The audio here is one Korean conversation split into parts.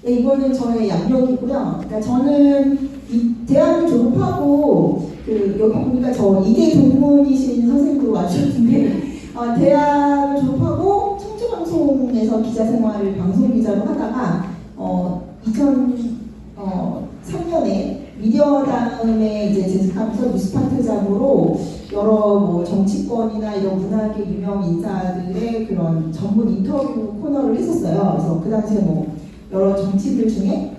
네, 이거는 저의 양력이고요. 그러니까 저는 이 대학을 졸업하고 여기 보니까 저 이대 동문이신 선생님도 와주셨는데 대학을 졸업하고 청주방송에서 기자 생활을 방송 기자로 하다가 2003년에 미디어다음에 이제 재직하면서 뉴스파트장으로 여러 뭐 정치권이나 이런 문학계 유명 인사들의 그런 전문 인터뷰 코너를 했었어요. 그래서 그 당시에 뭐 여러 정치인들 중에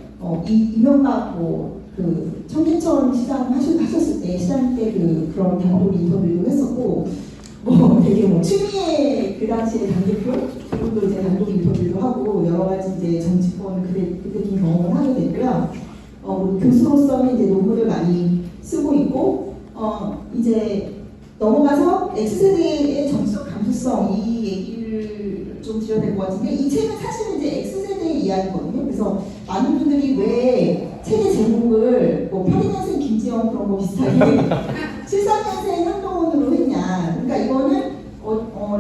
이명박 그 청계천 시장 하셨을 때 시장 때 그런 단독 인터뷰도 했었고 되게 추미애 그 당시에 당대표 그분도 이제 단독 인터뷰도 하고 여러 가지 이제 정치권 그때 좀 경험을 하게 됐고요. 교수로서는 이제 논문을 많이 쓰고 있고 이제 넘어가서 X세대의 정치적 감수성 이 얘기를 좀 드려야 될 것 같은데 이 책은 사실은 이제 X세대의 이야기거든요. 그래서 많은 분들이 왜 책의 제목을 82년생 김지영 그런 거 비슷하게 73년생 한동훈으로 했냐. 그러니까 이거는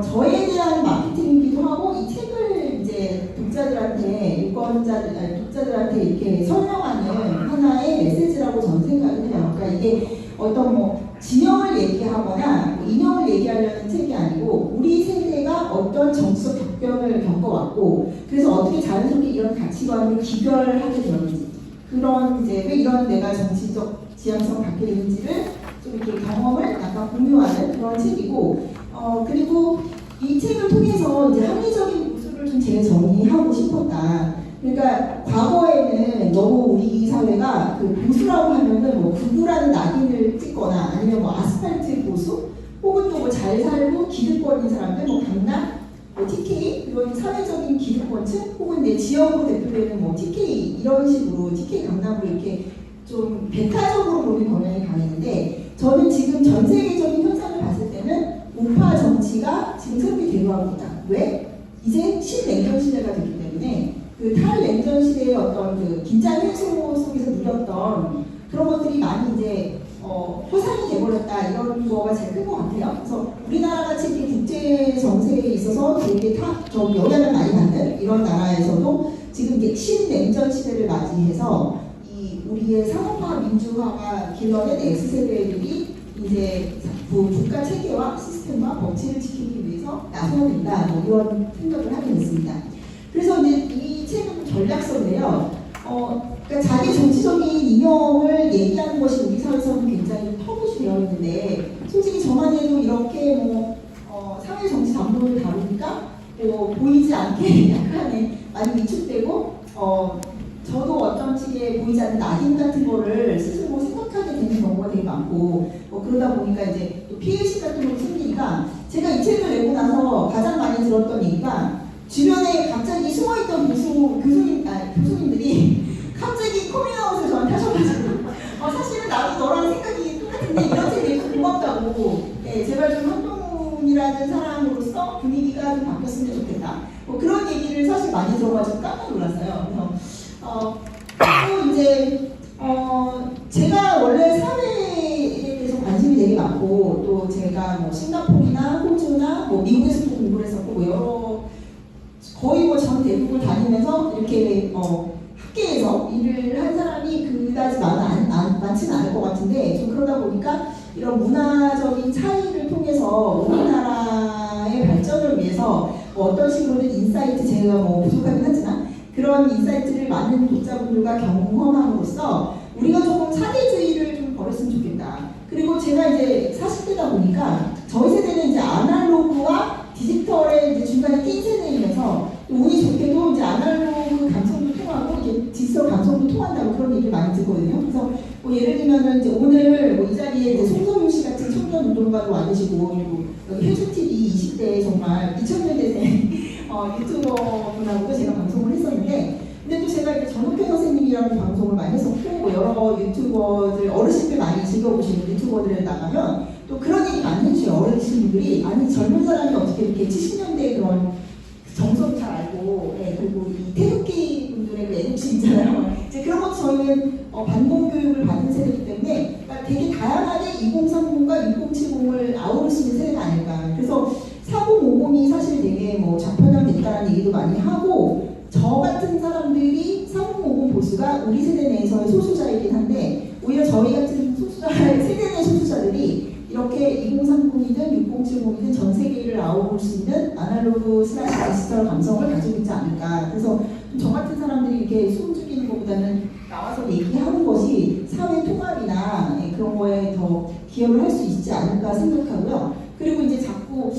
저에 대한 마케팅이기도 하고 이 책을 이제 독자들한테 독자들한테 이렇게 설명하는 하나의 메시지라고 저는 생각을 해요. 그러니까 이게 어떤 진영을 얘기하거나 이념을 얘기하려는 책이 아니고 우리 세대가 어떤 정치적 격변을 겪어왔고 그래서 어떻게 자연스럽게 이런 가치관을 기별하게 되었는지 그런 이제 왜 이런 내가 정치적 지향성을 갖게 되는지를 좀 이렇게 경험을 약간 공유하는 그런 책이고 그리고 이 책을 통해서 이제 합리적인 모습을 좀 제가 정리하고 싶었다. 그러니까 과거에는 너무 우리 사회가 그 보수라고 하면은 극우라는 낙인을 찍거나 아니면 아스팔트 보수 혹은 또 잘 살고 기득권인 사람들 강남 TK 이런 사회적인 기득권층 혹은 내 지역으로 대표되는 TK 이런 식으로 TK 강남으로 이렇게 좀 배타적으로 보는 경향이 강했는데 저는 지금 전 세계적인 현상을 봤을 때는 우파 정치가 지금 새롭게 대두하고 있다. 왜? 이제 신냉전 시대가 됐기 때문에 그 탈냉전 시대의 어떤 그 긴장 해소 속에서 누렸던 그런 것들이 많이 이제 허상이 돼버렸다 이런 거가 제일 큰 것 같아요. 그래서 우리나라 같이 이렇게 국제 정세에 있어서 되게 좀 영향을 많이 받는 이런 나라에서도 지금 이제 신냉전 시대를 맞이해서 이 우리의 산업화 민주화가 길러낸 X세대들이 이제 국가 체계와 시스템과 법치를 지키기 위해서 나서야 된다 이런 생각을 하게 됐습니다. 그래서 이제 이 책은 전략서인데요. 그러니까 자기 정치적인 이념을 얘기하는 것이 우리 사회에서는 굉장히 터부시 되어 있는데 솔직히 저만 해도 이렇게 사회 정치 담론을 다루니까 보이지 않게 약간의 많이 위축되고 저도 어떤 식의 보이지 않는 낙인 같은 거를 스스로 생각하게 되는 경우가 되게 많고 그러다 보니까 이제 또 피해의식 같은 것도 생기니까 제가 이 책을 내고 나서 가장 많이 들었던 얘기가 주변에 갑자기 숨어있던 교수님들이 갑자기 커밍아웃을 저한테 하셔가지고 사실은 나도 너랑 생각이 똑같은데 이런 책 내고 고맙다고 제발 좀 한동훈이라는 사람으로서 분위기가 좀 바뀌었으면 좋겠다 그런 얘기를 사실 많이 들어가지고 깜짝 놀랐어요. 그래서 또 이제 제가 원래 사회에 대해서 관심이 되게 많고 또 제가 싱가포르나 호주나 미국에서도 공부를 했었고 여러 거의 전 대국을 다니면서 이렇게 학계에서 일을 한 사람이 그다지 많지는 않을 것 같은데 좀 그러다 보니까 이런 문화적인 차이를 통해서 우리나라의 발전을 위해서 어떤 식으로든 인사이트 제가 부족하긴 하지만 그런 인사이트를 많은 독자분들과 경험함으로써 우리가 조금 사대주의를 좀 버렸으면 좋겠다. 그리고 제가 이제 40대다 보니까 저희 세대는 이제 아날로그와 디지털의 이제 중간에 낀 세대이면서 운이 좋게도 이제 아날로그 감성도 통하고 이제 디지털 감성도 통한다고 그런 얘기를 많이 듣거든요. 그래서 예를 들면은 이제 오늘 이 자리에 이제 송성윤 씨 같은 청년 운동가도 와 계시고 그리고 여기 혜주TV 20대 정말 2000년대생 유튜버분하고도 제가 방송을 했었는데 근데 또 제가 이제 전우표 선생님이라는 방송을 많이 했었고 여러 유튜버들 어르신들 많이 즐겨보시는 유튜버들에 나가면 또 그런 얘기 많이 해주세요. 어르신분들이 아니 젊은 사람이 어떻게 이렇게 70년대 그런 정서도 잘 알고 그리고 이 태극기 분들의 그 애국심 있잖아요. 이제 그런 것도 저희는 반공 교육을 받은 세대이기 때문에 그러니까 되게 다양하게 2030과 6070을 아우르시는 세대가 아닐까. 그래서 4050이 사실 되게 좌편향됐다는 얘기도 많이 하고 저 같은 사람들이 30 보수가 우리 세대 내에서의 소수자이긴 한데 오히려 저희 같은 소수자, 세대 내 소수자들이 이렇게 2030이든 6070이든 전 세계를 아우를 수 있는 아날로그 슬래시 디지털 감성을 가지고 있지 않을까. 그래서 저 같은 사람들이 이렇게 숨죽이는 것보다는 나와서 얘기하는 것이 사회 통합이나 그런 거에 더 기여를 할 수 있지 않을까 생각하고요. 그리고 이제 자꾸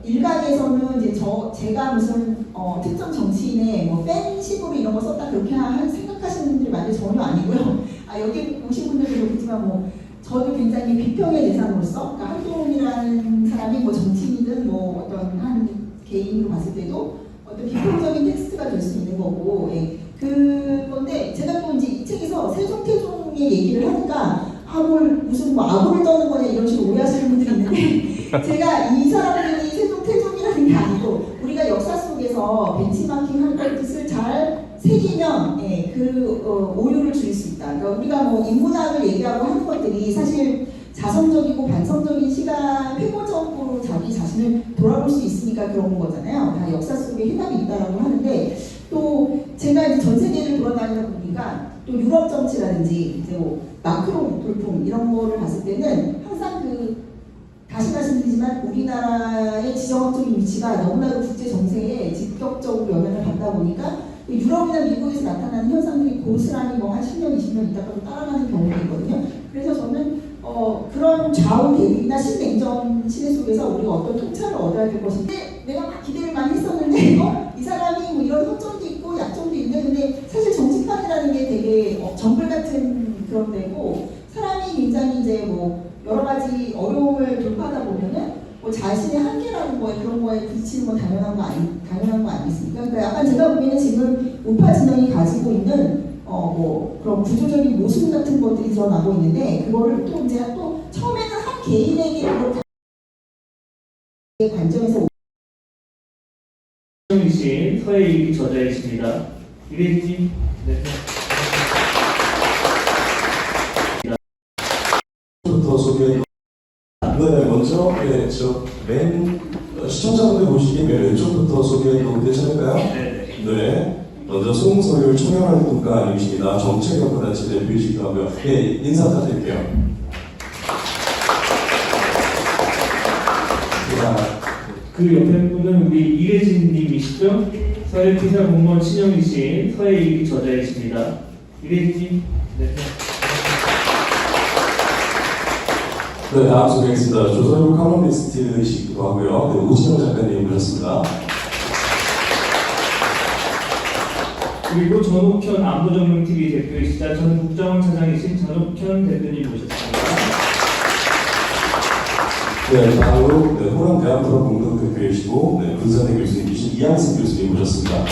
일각에서는 이제 제가 무슨 특정 정치인의 뭐 팬심으로 이런 거 썼다 그렇게 생각하시는 분들이 많은데 전혀 아니고요. 여기 오신 분들도 그렇지만 뭐 저도 굉장히 비평의 대상으로서 그러니까 한동훈이라는 사람이 뭐 정치인이든 뭐 어떤 한 개인으로 봤을 때도 어떤 비평적인 텍스트가 될 수 있는 거고, 예. 그건데 제가 또 이제 이 책에서 세종태종의 얘기를 하니까 뭘 무슨 뭐 아구를 떠는 거냐 이런 식으로 오해하시는 분들이 있는데 제가 이 사람들이 세종태종이라는 게 아니고 우리가 역사 속에서 벤치마킹 할 뜻을 잘 새기면 오류를 줄일 수 있다. 그러니까 우리가 뭐 인문학을 얘기하고 하는 것들이 사실 자성적이고 반성적인 시간, 회고적으로 자기 자신을 돌아볼 수 있으니까 그런 거잖아요. 다 역사 속에 해답이 있다라고 하는데 또 제가 이제 전 세계를 돌아다니다 보니까 또 유럽 정치라든지 이제 뭐 마크롱 돌풍 이런 거를 봤을 때는 항상 다시 말씀드리지만 우리나라의 지정학적인 위치가 너무나도 국제 정세에 직접적으로 영향을 받다 보니까 유럽이나 미국에서 나타나는 현상들이 고스란히 뭐 한 10년, 20년 있다가도 따라가는 경우가 있거든요. 그래서 저는 그런 좌우 대립이나 신냉전 시대 속에서 우리가 어떤 통찰을 얻어야 될 것인데 내가 막 기대를 많이 했었는데 이 사람이 뭐 이런 허점도 있고 약점도 있는데 근데 사실 정치판이라는 게 되게 정글 같은 그런 데고 사람이 굉장히 이제 뭐 여러 가지 어려움을 돌파하다 보면은 뭐 자신의 한계라는 거에 그런 거에 부딪히는 건 당연한 거 아니겠습니까? 그러니까 약간 제가 보기에는 지금 우파 진영이 가지고 있는 뭐 그런 구조적인 모순 같은 것들이 드러나고 있는데 그거를 또 이제 또 처음에는 한 개인에게 관점에서 씨 서예일기 저자이십니다. 이래지 네. 부터 소개. 네, 먼저 맨 시청자분들 보시기에 맨 왼쪽부터 소개해도 괜찮을까요? 네. 먼저 송서율 청년활동가님이십니다. 정책연구단체 대표이시기도 하고요. 네, 인사 부탁드릴게요. 그 옆에 분은 우리 이래진님이시죠? 서해피사 공무원 신영희씨 서해일기 저자이십니다. 이래진 네. 네, 다음 소개하겠습니다. 조선일보 칼럼니스트이시기도 하고요. 네, 오진영 작가님 모셨습니다. 그리고 전옥현 안보전문TV 대표이시자 전 국정원 차장이신 전옥현 대표님 모셨습니다. 네, 다음으로 호남 대한프로 공동 대표이시고 군산대 교수님이신 이양승 교수님 모셨습니다.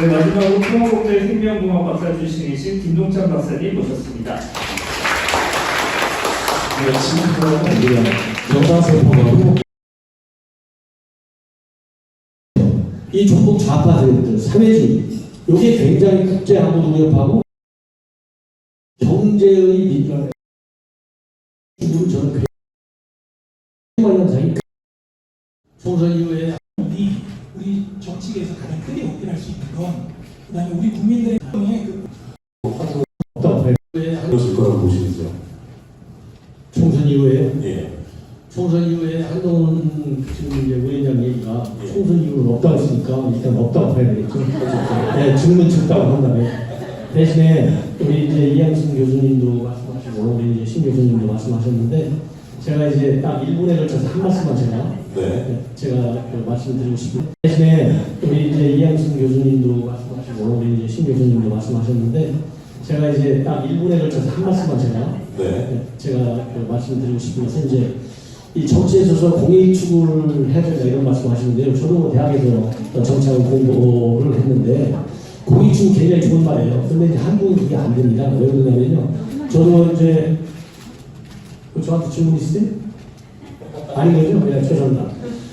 네, 마지막으로 평화국대 생명공학 박사 출신이신 김동찬 박사님 모셨습니다. 네, 지금부터는 영상세포하고 이 종북 좌파들, 사회주의 이게 굉장히 국제 안보도 위협하고 경제의 민간에 저는 굉장히 현상이 총선 이후에 우리 정치계에서 가장 크게 어필할 수 있는 건 그다음에 우리 국민들의 마음에 그러실 거라고 보시죠. 총선 이후에 예. 총선 이후에 한동훈 지금 이제 위원장 얘기가 총선 이후는 없다고 했으니까 일단 없다고 해야 되겠죠. 네, 증문 쳤다고 한다면 대신에 우리 이제 이양승 교수님도 말씀하시고 우리 이제 신 교수님도 말씀하셨는데 제가 이제 딱 1분에 걸쳐서 한 말씀만 제가 말씀드리고 싶습니다. 대신에 우리 이제 이양승 교수님도 말씀하시고 우리 이제 신 교수님도 말씀하셨는데 제가 이제 딱 1분에 걸쳐서 한 말씀만 제가 말씀드리고 싶은 것은 이제 이 정치에 있어서 공익 추구를 해야 된다 이런 말씀하시는데요. 저도 대학에서 정치학을 공부를 했는데 공익 추구 굉장히 좋은 말이에요. 근데 이제 한국은 그게 안 됩니다. 왜 그러냐면요. 저도 이제 저한테 질문 있으세요? 아닌 거죠? 네, 죄송합니다.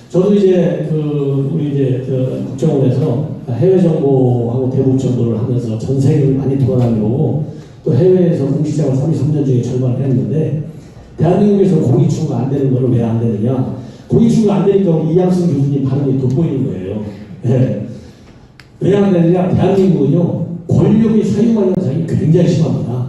저도 이제 우리 이제 국정원에서 해외 정보하고 대북 정보를 하면서 전 세계를 많이 돌아다니고 또 해외에서 공직생활 33년 중에 절반을 했는데 대한민국에서 공익추구가 안 되는 거를 왜 안 되느냐? 공익추구가 안 되니까 우리 이양승 교수님 발언이 돋보이는 거예요. 네. 왜 하느냐, 대한민국은요, 권력의 사유화 현상이 굉장히 심합니다.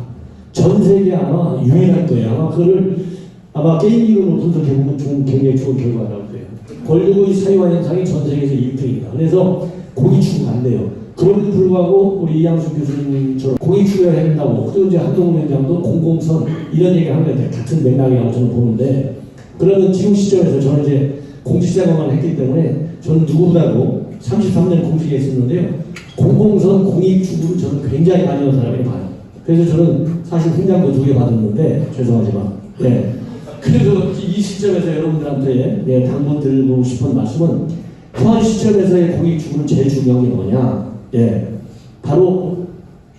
전 세계 아마 유일할 거예요. 아마 그거를 아마 게임 이론으로 분석해보면 좀 굉장히 좋은 결과가 나올 거예요. 권력의 사유화 현상이 전 세계에서 1등입니다. 그래서 공익추구가 안 돼요. 그럼에도 불구하고 우리 이양수 교수님처럼 공익추구를 해야 된다고, 또 이제 한동훈 위원장도 공공선 이런 얘기를 하는 게 같은 맥락이라고 저는 보는데, 그러면 지금 시점에서 저는 이제 공직생활만 했기 때문에 저는 누구보다도 33년 공직에 있었는데요. 공공선 공익추구를 저는 굉장히 많이 한 사람이 많아요. 그래서 저는 사실 훈장도 2개 받았는데, 죄송하지만, 예. 그래도 이 시점에서 여러분들한테 당부드리고 싶은 말씀은, 현 시점에서의 공익추구는 제일 중요한 게 뭐냐? 예. 바로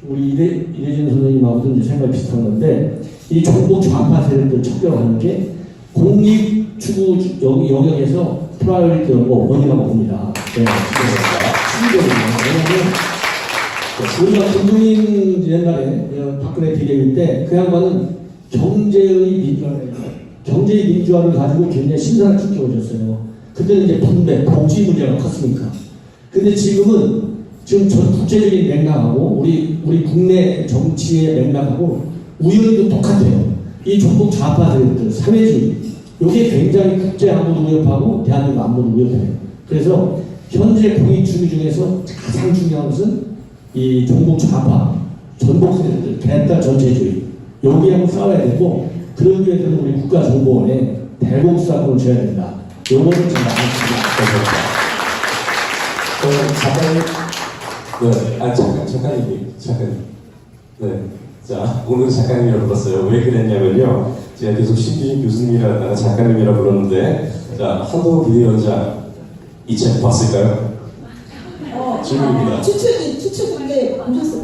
우리 이대진 선생님하고도 이제 생각이 비슷한 건데, 이 종북 좌파 세력들 척결하는 게 공익추구 영역에서 프라이어리티하고 원이라고 봅니다. 예. 우리가 김종인 옛날에 박근혜 비대위 때 그 양반은 경제의 민주화를 가지고 굉장히 신선한 축적을 줬어요. 그때는 이제 분배, 복지 문제가 컸으니까. 근데 지금은 지금 전 국제적인 맥락하고 우리 국내 정치의 맥락하고 우연히도 똑같아요. 이 종북 좌파 세력들, 사회주의, 이게 굉장히 국제 안보도 위협하고 대한민국 안보도 위협해요. 그래서 현재 공익주의 중에서 가장 중요한 것은 이 종북 좌파, 전복 세력들, 대다 전체주의, 여기하고 싸워야 되고, 그러기 위해서는 우리 국가정보원에 대공 수사권을 줘야 된다. 요거를 제가 잠깐님. 네. 자, 오늘 작가님이라고 불렀어요. 왜 그랬냐면요. 제가 계속 신규진 교수님이라다가 작가님이라 불렀는데, 자, 한동훈 비대위원장 이 책 봤을까요? 질문입니다. 추측인데 보셨어요?